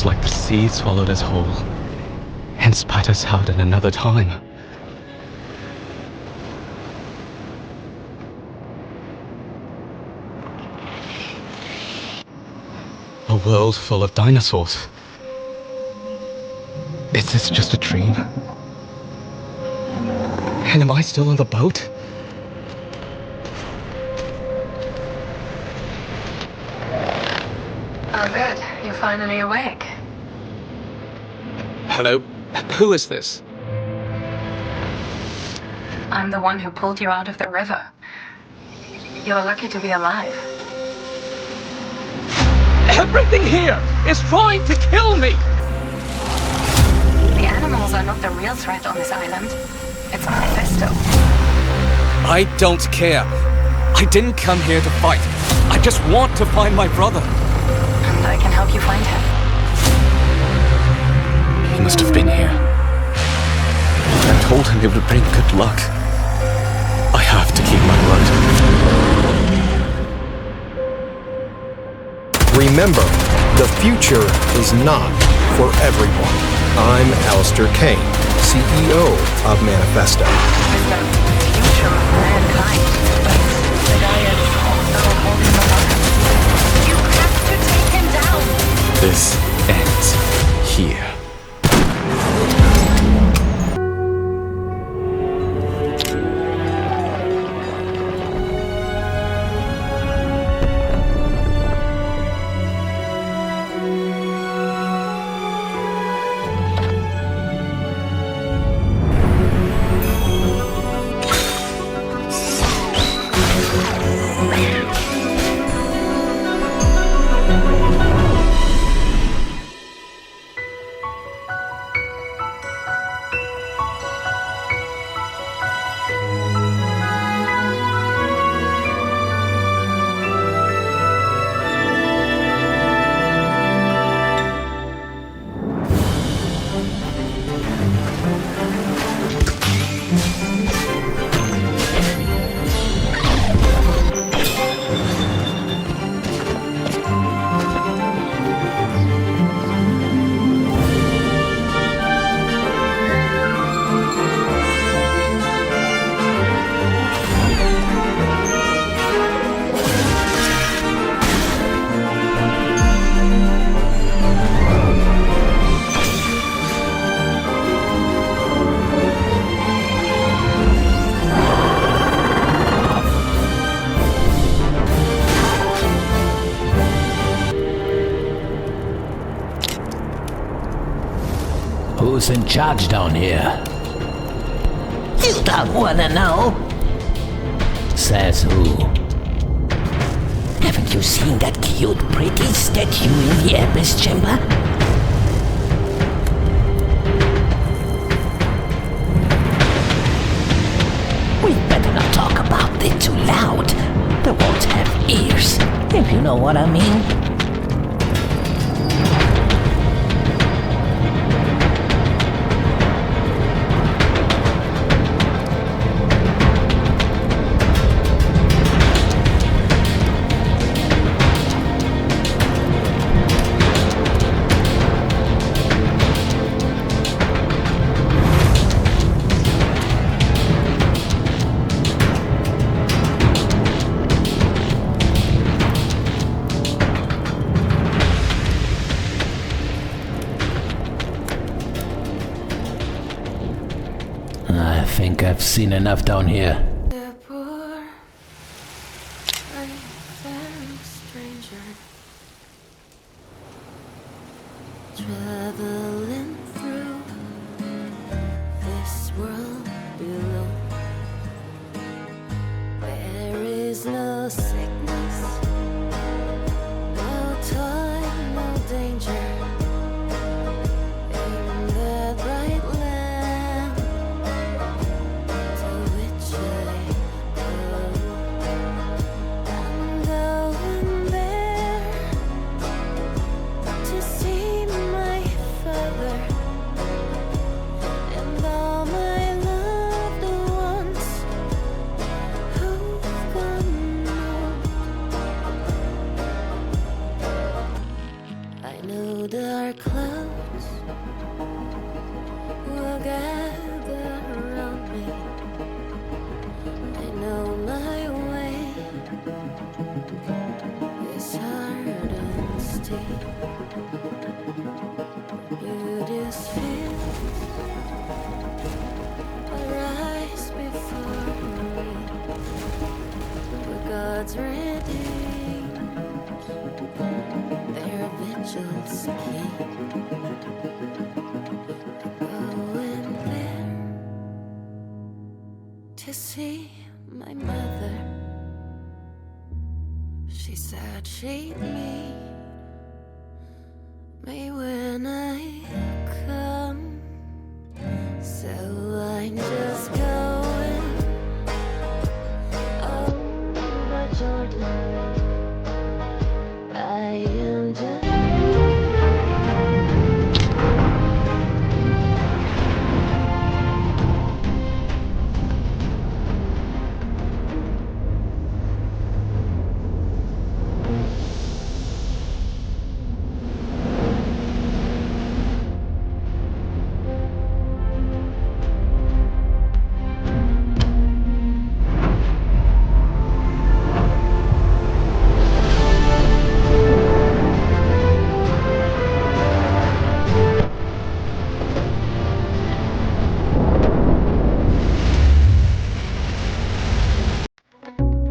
like the sea swallowed us whole, and spat us out in another time. A world full of dinosaurs. Is this just a dream? And am I still on the boat? Oh, good. You're finally awake. Hello? Who is this? I'm the one who pulled you out of the river. You're lucky to be alive. Everything here is trying to kill me! The animals are not the real threat on this island. It's Mephisto. I don't care. I didn't come here to fight. I just want to find my brother. And I can help you find him. He must have been here. I told him it would bring good luck. I have to keep my word. Remember, the future is not for everyone. I'm Alabaster Dawn, CEO of Manifesto. It's the future of mankind, but the guy is also holding the line. You have to take him down! This ends here. Who's in charge down here? You don't wanna know? Says who? Haven't you seen that cute, pretty statue in the Abyss chamber? We better not talk about it too loud. They won't have ears, if you know what I mean. I think I've seen enough down here. Traveling through this world below, there is no sickness, no toil, no danger in that bright land to which I go. I'm going there to see my father and all my clouds will gather around me. They know my way is hard and steep. Beauty's fields arise before me. Where God's redeemed their vigils keep. Going there to see my mother. She said she'd meet me when I come. So I'm just going over Jordan. I am just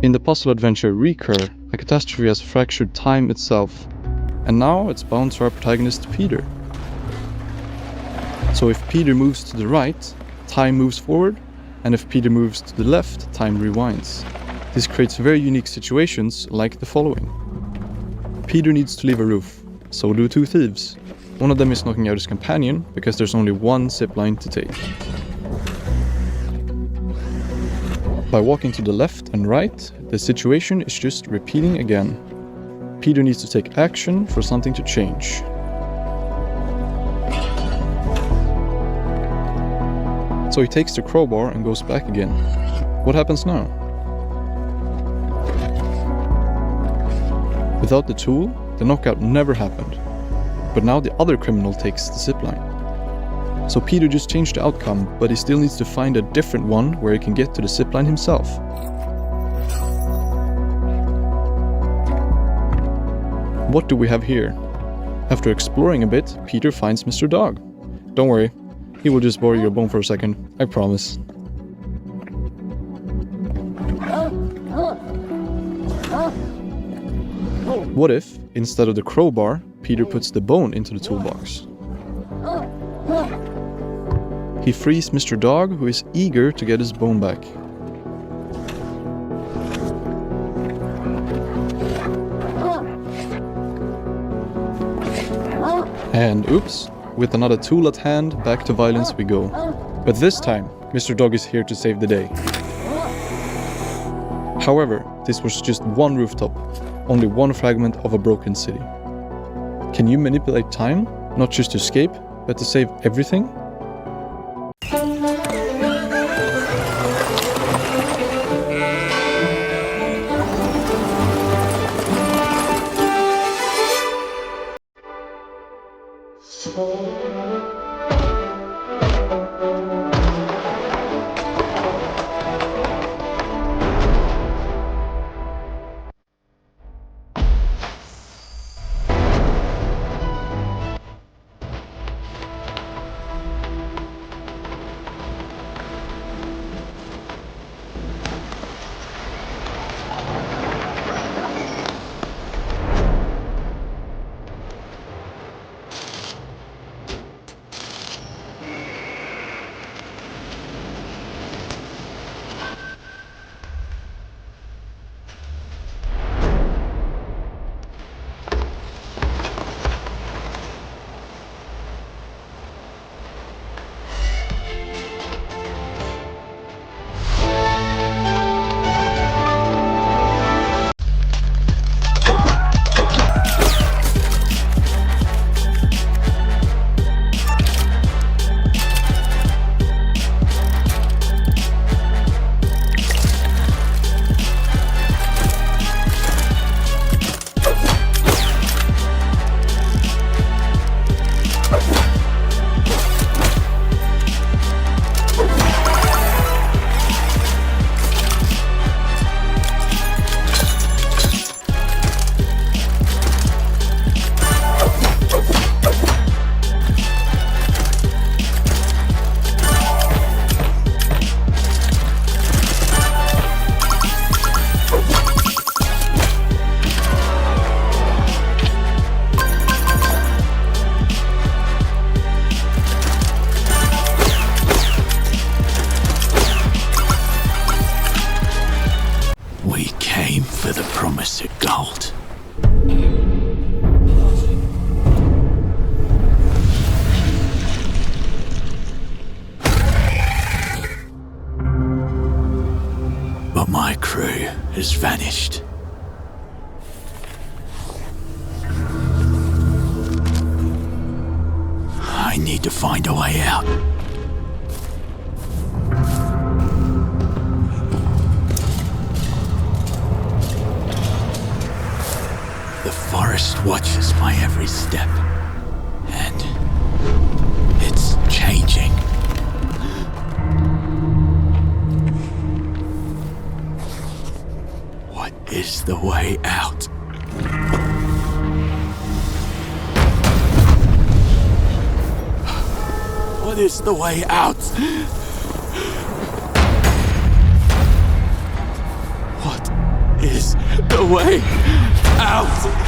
In the puzzle adventure Recur, a catastrophe has fractured time itself, and now it's bound to our protagonist Peter. So if Peter moves to the right, time moves forward, and if Peter moves to the left, time rewinds. This creates very unique situations like the following. Peter needs to leave a roof, so do two thieves. One of them is knocking out his companion, because there's only one zipline to take. By walking to the left and right, the situation is just repeating again. Peter needs to take action for something to change. So he takes the crowbar and goes back again. What happens now? Without the tool, the knockout never happened. But now the other criminal takes the zipline. So Peter just changed the outcome, but he still needs to find a different one where he can get to the zipline himself. What do we have here? After exploring a bit, Peter finds Mr. Dog. Don't worry, he will just borrow your bone for a second, I promise. What if, instead of the crowbar, Peter puts the bone into the toolbox? He frees Mr. Dog, who is eager to get his bone back. And oops, with another tool at hand, back to violence we go. But this time, Mr. Dog is here to save the day. However, this was just one rooftop, only one fragment of a broken city. Can you manipulate time, not just to escape, but to save everything? has vanished. I need to find a way out. The forest watches my every step, and it's changing. What is the way out? What is the way out? What is the way out?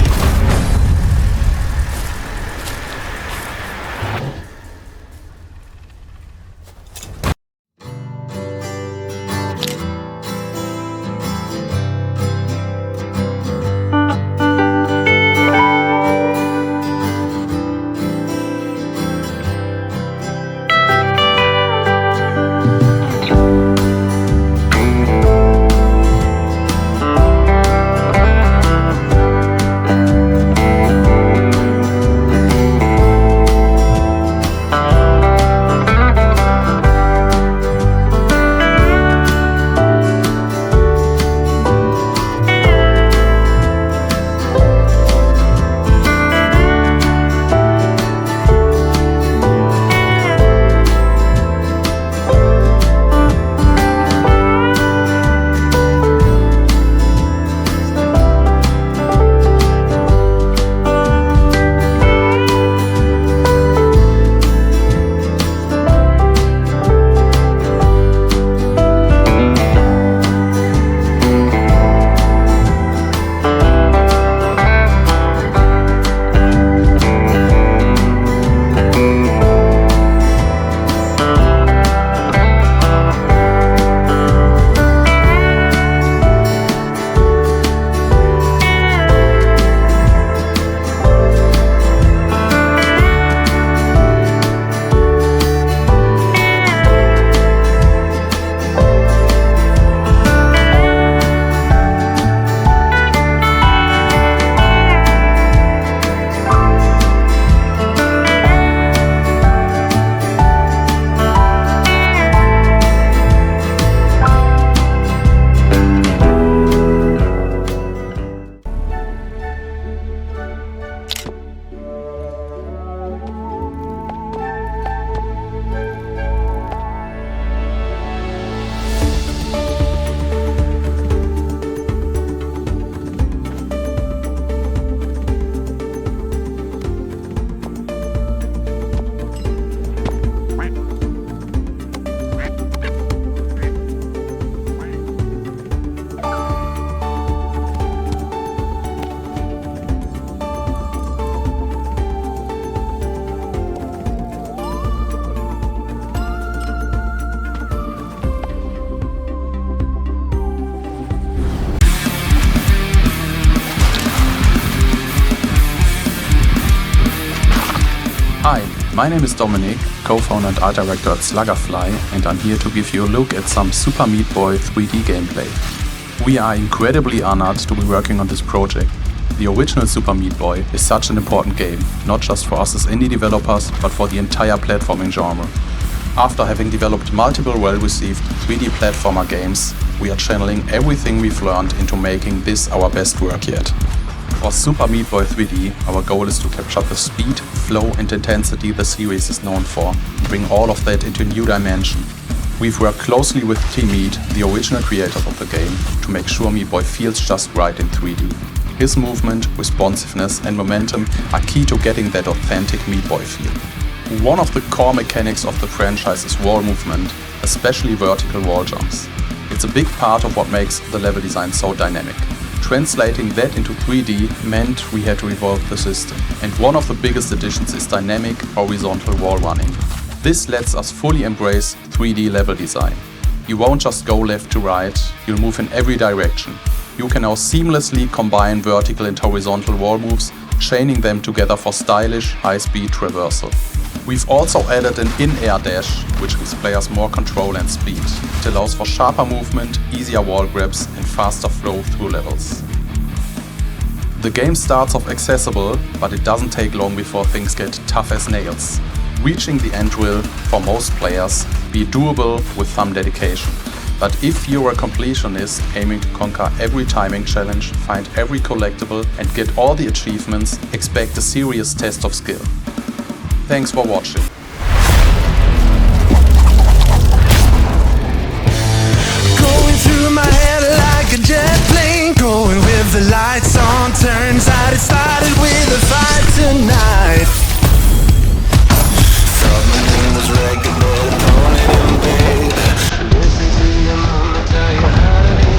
Hi, my name is Dominic, co-founder and art director at Sluggerfly, and I'm here to give you a look at some Super Meat Boy 3D gameplay. We are incredibly honored to be working on this project. The original Super Meat Boy is such an important game, not just for us as indie developers, but for the entire platforming genre. After having developed multiple well-received 3D platformer games, we are channeling everything we've learned into making this our best work yet. For Super Meat Boy 3D, our goal is to capture the speed, flow and intensity the series is known for, and bring all of that into a new dimension. We've worked closely with Team Meat, the original creators of the game, to make sure Meat Boy feels just right in 3D. His movement, responsiveness and momentum are key to getting that authentic Meat Boy feel. One of the core mechanics of the franchise is wall movement, especially vertical wall jumps. It's a big part of what makes the level design so dynamic. Translating that into 3D meant we had to evolve the system, and one of the biggest additions is dynamic horizontal wall running. This lets us fully embrace 3D level design. You won't just go left to right, you'll move in every direction. You can now seamlessly combine vertical and horizontal wall moves, chaining them together for stylish, high-speed traversal. We've also added an in-air dash, which gives players more control and speed. It allows for sharper movement, easier wall grabs and faster flow through levels. The game starts off accessible, but it doesn't take long before things get tough as nails. Reaching the end will, for most players, be doable with some dedication. But if you're a completionist aiming to conquer every timing challenge, find every collectible and get all the achievements, expect a serious test of skill. Thanks for watching. Going through my head like a jet plane, going with the lights on, turns out it started with a fight tonight. Thought my name was Rekindled, but on it in bed. Listen to your mama tell you how to be.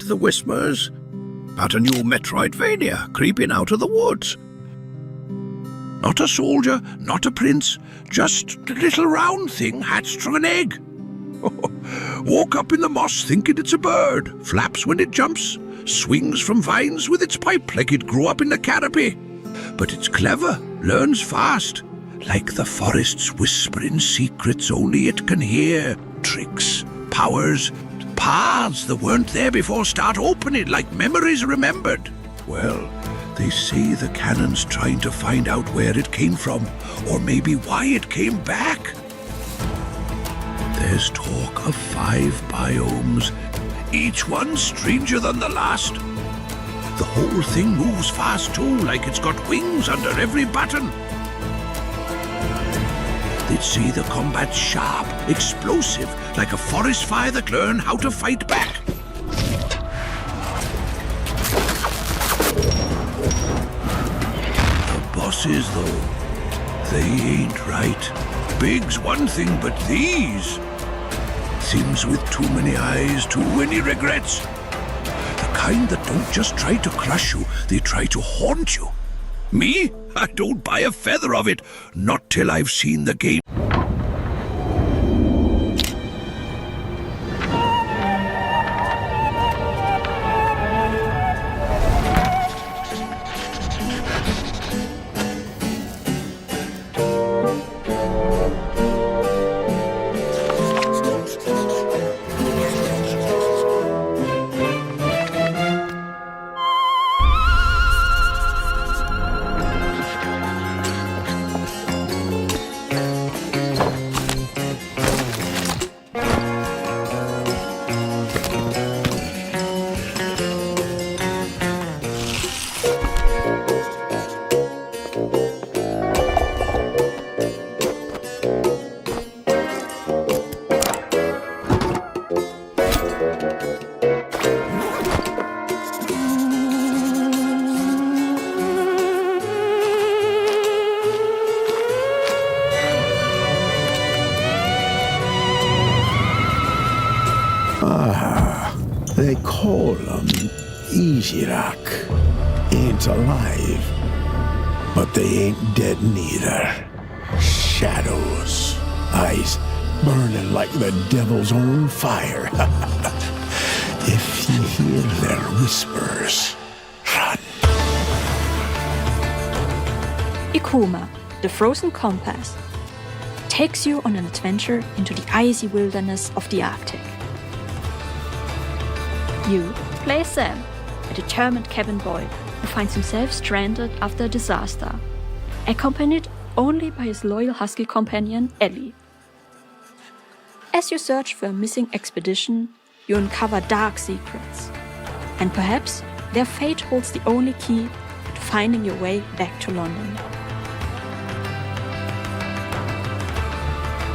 the whispers? About a new Metroidvania creeping out of the woods. Not a soldier, not a prince, just a little round thing hatched from an egg. Woke up in the moss thinking it's a bird, flaps when it jumps, swings from vines with its pipe like it grew up in the canopy. But it's clever, learns fast, like the forest's whispering secrets only it can hear. Tricks, powers, paths that weren't there before start opening like memories remembered. Well, they say the canon's trying to find out where it came from, or maybe why it came back. There's talk of 5 biomes, each one stranger than the last. The whole thing moves fast too, like it's got wings under every button. They'd say the combat's sharp, explosive, like a forest fire that learn how to fight back. The bosses, though, they ain't right. Big's one thing, but these... Things with too many eyes, too many regrets. The kind that don't just try to crush you, they try to haunt you. Me? I don't buy a feather of it, not till I've seen the game. They call them Easy-Rock. Ain't alive, but they ain't dead neither. Shadows, eyes burning like the devil's own fire. If you hear their whispers, run. Ikuma, the Frozen Compass, takes you on an adventure into the icy wilderness of the Arctic. You play Sam, a determined cabin boy who finds himself stranded after a disaster, accompanied only by his loyal husky companion Ellie. As you search for a missing expedition, you uncover dark secrets, and perhaps their fate holds the only key to finding your way back to London.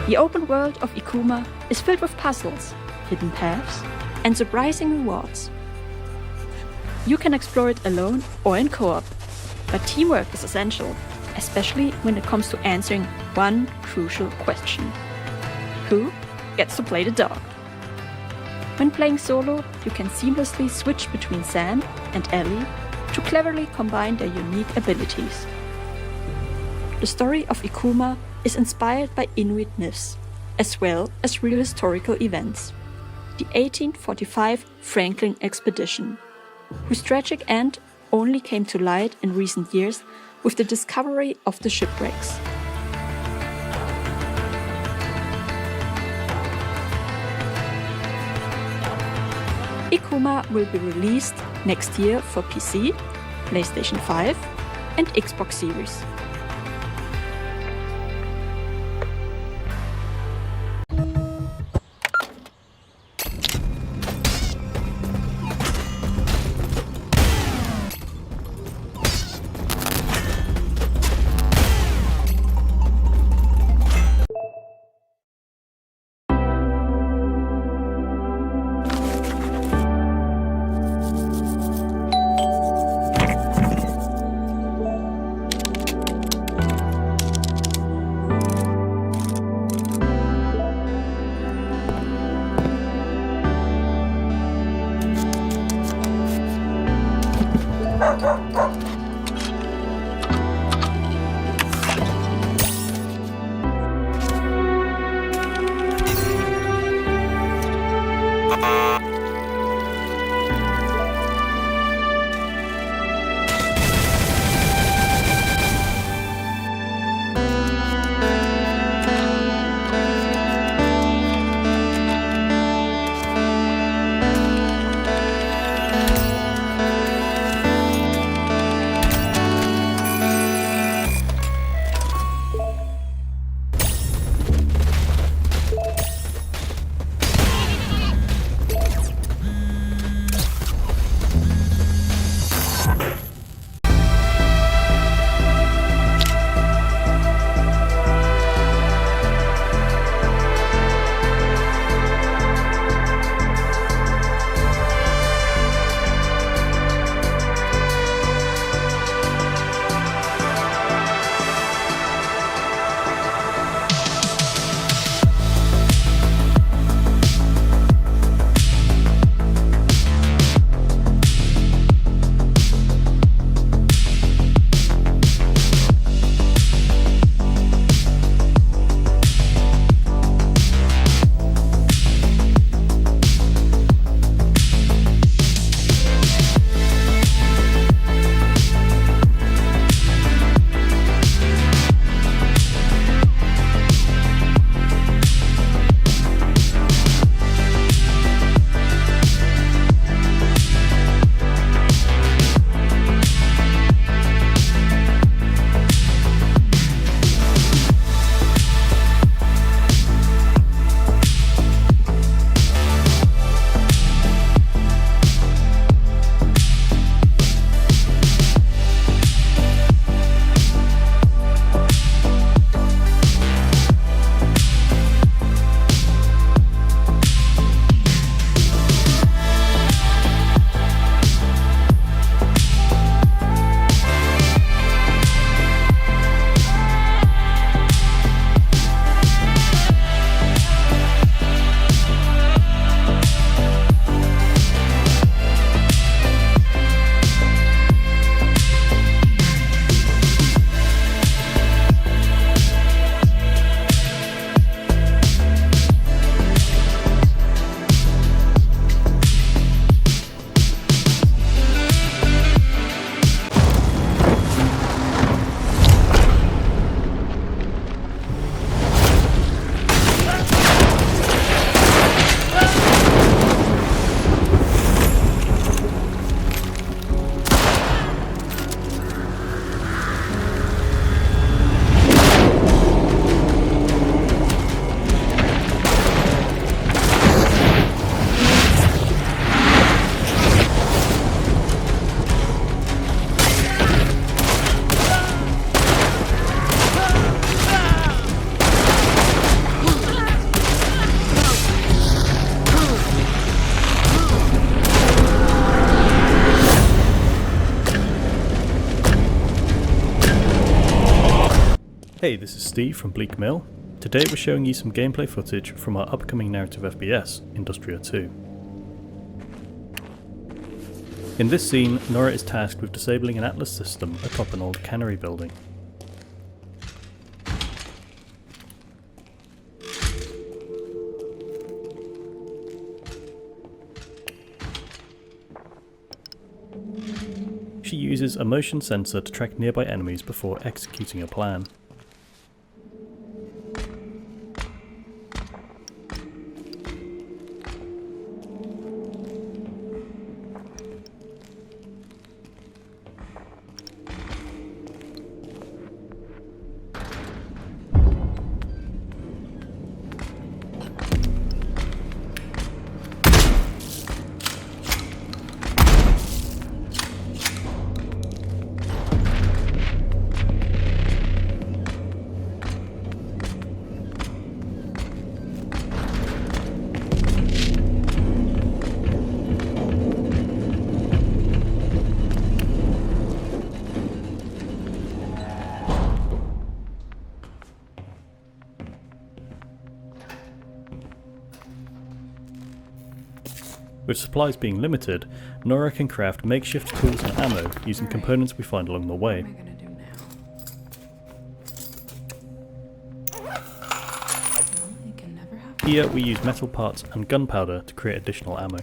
The open world of Ikuma is filled with puzzles, hidden paths, and surprising rewards. You can explore it alone or in co-op, but teamwork is essential, especially when it comes to answering one crucial question. Who gets to play the dog? When playing solo, you can seamlessly switch between Sam and Ellie to cleverly combine their unique abilities. The story of Ikuma is inspired by Inuit myths, as well as real historical events. The 1845 Franklin expedition, whose tragic end only came to light in recent years with the discovery of the shipwrecks. Ikuma will be released next year for PC, PlayStation 5 and Xbox Series. Hey, this is Steve from Bleak Mill. Today we're showing you some gameplay footage from our upcoming narrative FPS, Industria 2. In this scene, Nora is tasked with disabling an Atlas system atop an old cannery building. She uses a motion sensor to track nearby enemies before executing a plan. With supplies being limited, Nora can craft makeshift tools and ammo using components we find along the way. Here we use metal parts and gunpowder to create additional ammo.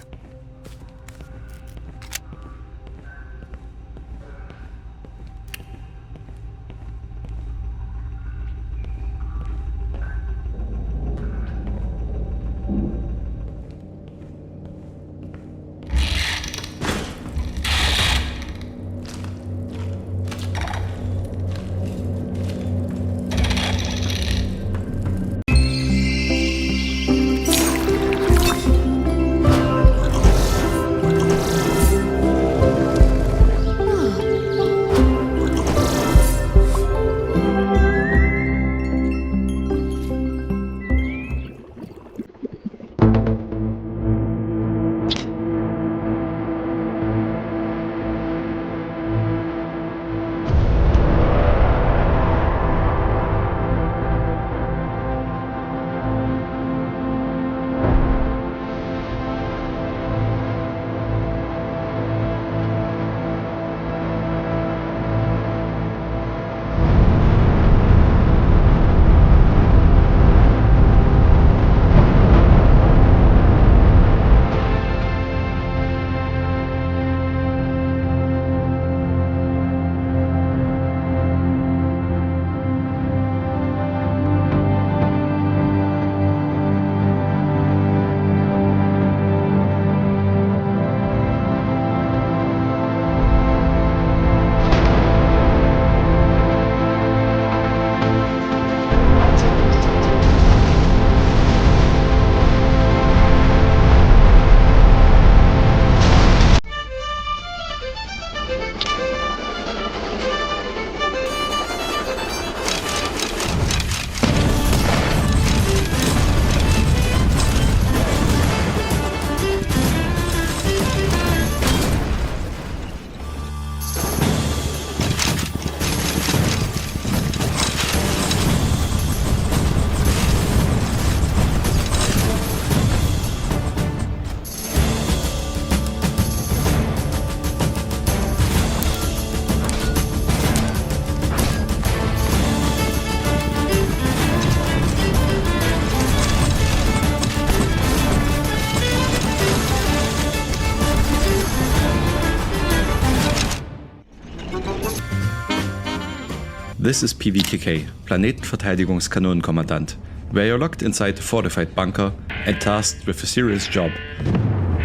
This is PVKK, Planetenverteidigungskanonenkommandant, where you're locked inside a fortified bunker and tasked with a serious job,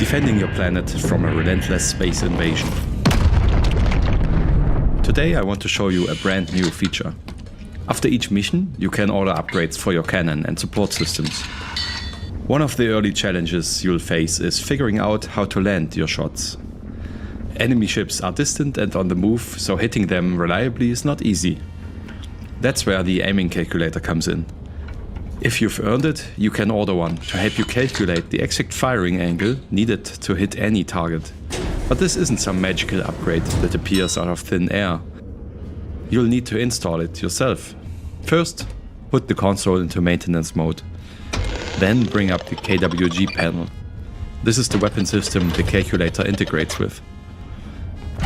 defending your planet from a relentless space invasion. Today I want to show you a brand new feature. After each mission, you can order upgrades for your cannon and support systems. One of the early challenges you'll face is figuring out how to land your shots. Enemy ships are distant and on the move, so hitting them reliably is not easy. That's where the aiming calculator comes in. If you've earned it, you can order one to help you calculate the exact firing angle needed to hit any target. But this isn't some magical upgrade that appears out of thin air. You'll need to install it yourself. First, put the console into maintenance mode. Then bring up the KWG panel. This is the weapon system the calculator integrates with.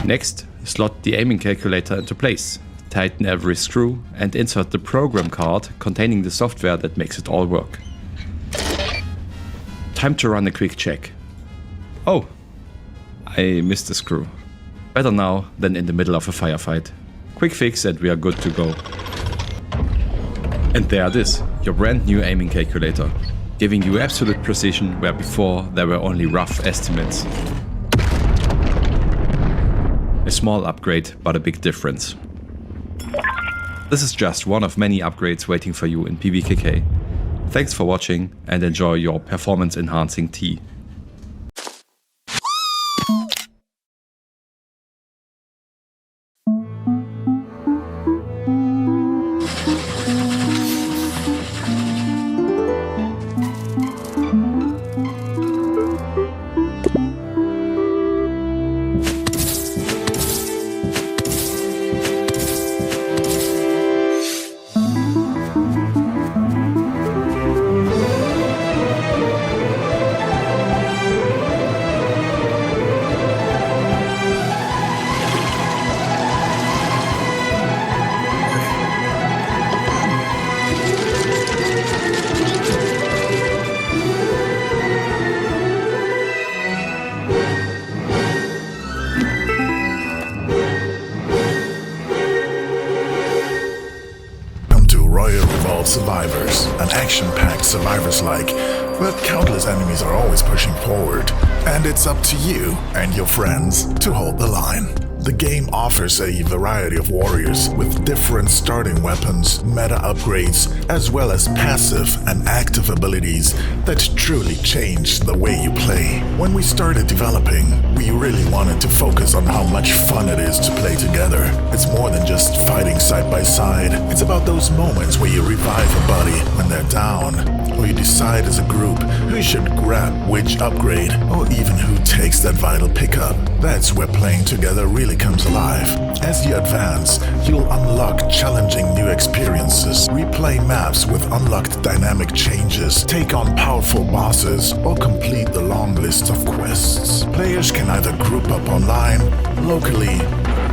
Next, slot the aiming calculator into place. Tighten every screw and insert the program card containing the software that makes it all work. Time to run a quick check. Oh, I missed a screw. Better now than in the middle of a firefight. Quick fix and we are good to go. And there it is, your brand new aiming calculator, giving you absolute precision where before there were only rough estimates. A small upgrade, but a big difference. This is just one of many upgrades waiting for you in PVKK. Thanks for watching and enjoy your performance enhancing tea. survivors-like, but countless enemies are always pushing forward, and it's up to you and your friends to hold the line. The game offers a variety of warriors with different starting weapons, meta upgrades, as well as passive and active abilities that truly change the way you play. When we started developing, we really wanted to focus on how much fun it is to play together. It's more than just fighting side by side. It's about those moments where you revive a buddy when they're down, or you decide as a group who should grab which upgrade, or even who takes that vital pickup. That's where playing together really comes alive. As you advance, you'll unlock challenging new experiences, replay maps with unlocked dynamic changes, take on powerful bosses, or complete the long list of quests. Players can either group up online, locally,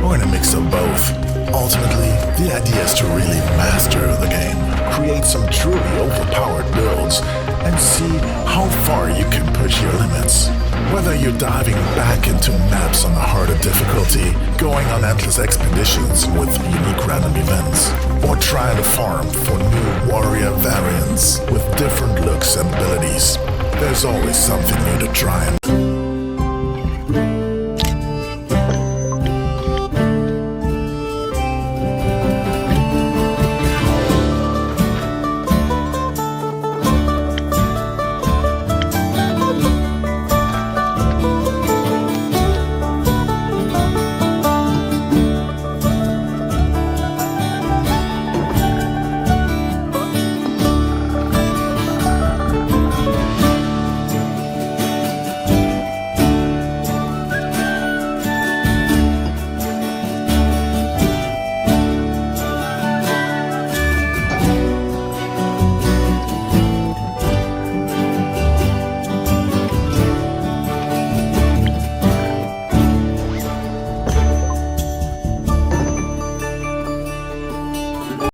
or in a mix of both. Ultimately, the idea is to really master the game, create some truly overpowered builds, and see how far you can push your limits. Whether you're diving back into maps on a harder difficulty, going on endless expeditions with unique random events, or trying to farm for new warrior variants with different looks and abilities, there's always something new to try and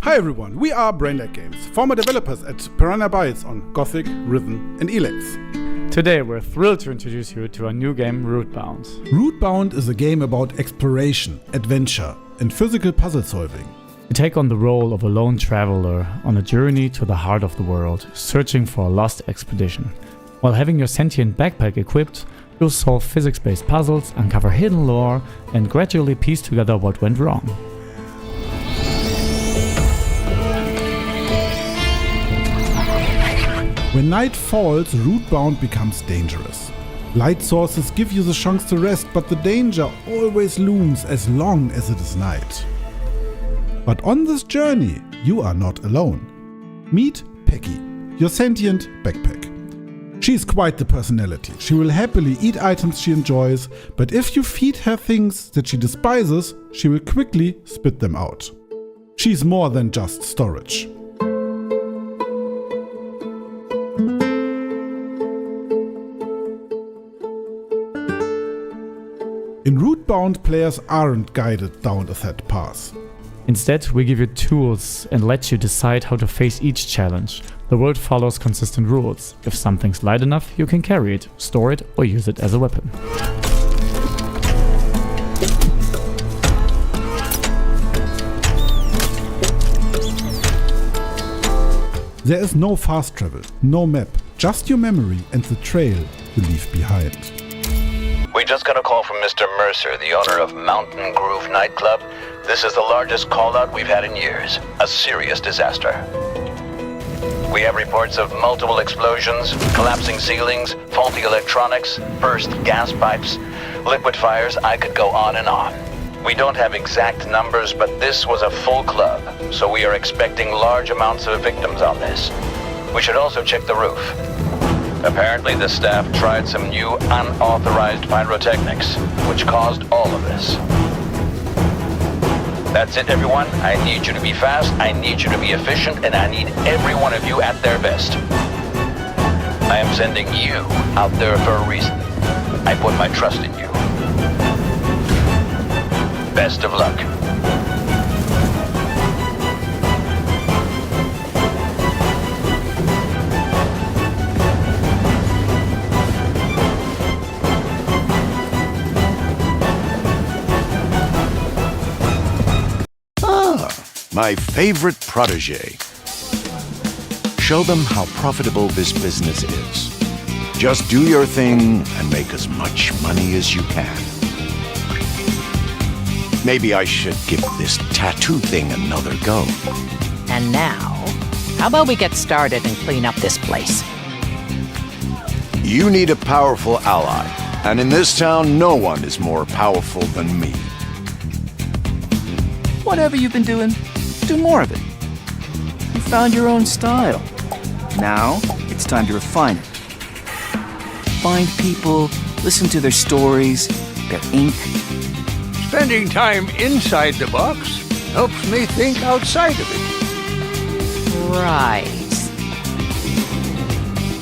Hi everyone, we are Braindead Games, former developers at Piranha Bytes on Gothic, Rhythm and Elex. Today we're thrilled to introduce you to our new game Rootbound. Rootbound is a game about exploration, adventure and physical puzzle solving. You take on the role of a lone traveler on a journey to the heart of the world, searching for a lost expedition. While having your sentient backpack equipped, you'll solve physics-based puzzles, uncover hidden lore and gradually piece together what went wrong. When night falls, Rootbound becomes dangerous. Light sources give you the chance to rest, but the danger always looms as long as it is night. But on this journey, you are not alone. Meet Pecky, your sentient backpack. She is quite the personality. She will happily eat items she enjoys, but if you feed her things that she despises, she will quickly spit them out. She's more than just storage. In Rootbound, players aren't guided down a set path. Instead, we give you tools and let you decide how to face each challenge. The world follows consistent rules. If something's light enough, you can carry it, store it, or use it as a weapon. There is no fast travel, no map, just your memory and the trail you leave behind. We just got a call from Mr. Mercer, the owner of Mountain Groove nightclub. This is the largest call-out we've had in years. A serious disaster. We have reports of multiple explosions, collapsing ceilings, faulty electronics, burst gas pipes, liquid fires. I could go on and on. We don't have exact numbers, but this was a full club, so we are expecting large amounts of victims on this. We should also check the roof. Apparently the staff tried some new unauthorized pyrotechnics, which caused all of this. That's it, everyone. I need you to be fast, I need you to be efficient, and I need every one of you at their best. I am sending you out there for a reason. I put my trust in you. Best of luck. My favorite protege. show them how profitable this business is. Just do your thing and make as much money as you can. Maybe I should give this tattoo thing another go. And now, how about we get started and clean up this place? You need a powerful ally, and in this town, no one is more powerful than me. Whatever you've been doing, do more of it. You found your own style. Now, it's time to refine it. Find people, listen to their stories, their ink. Spending time inside the box helps me think outside of it. Right.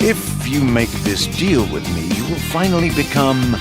If you make this deal with me, you will finally become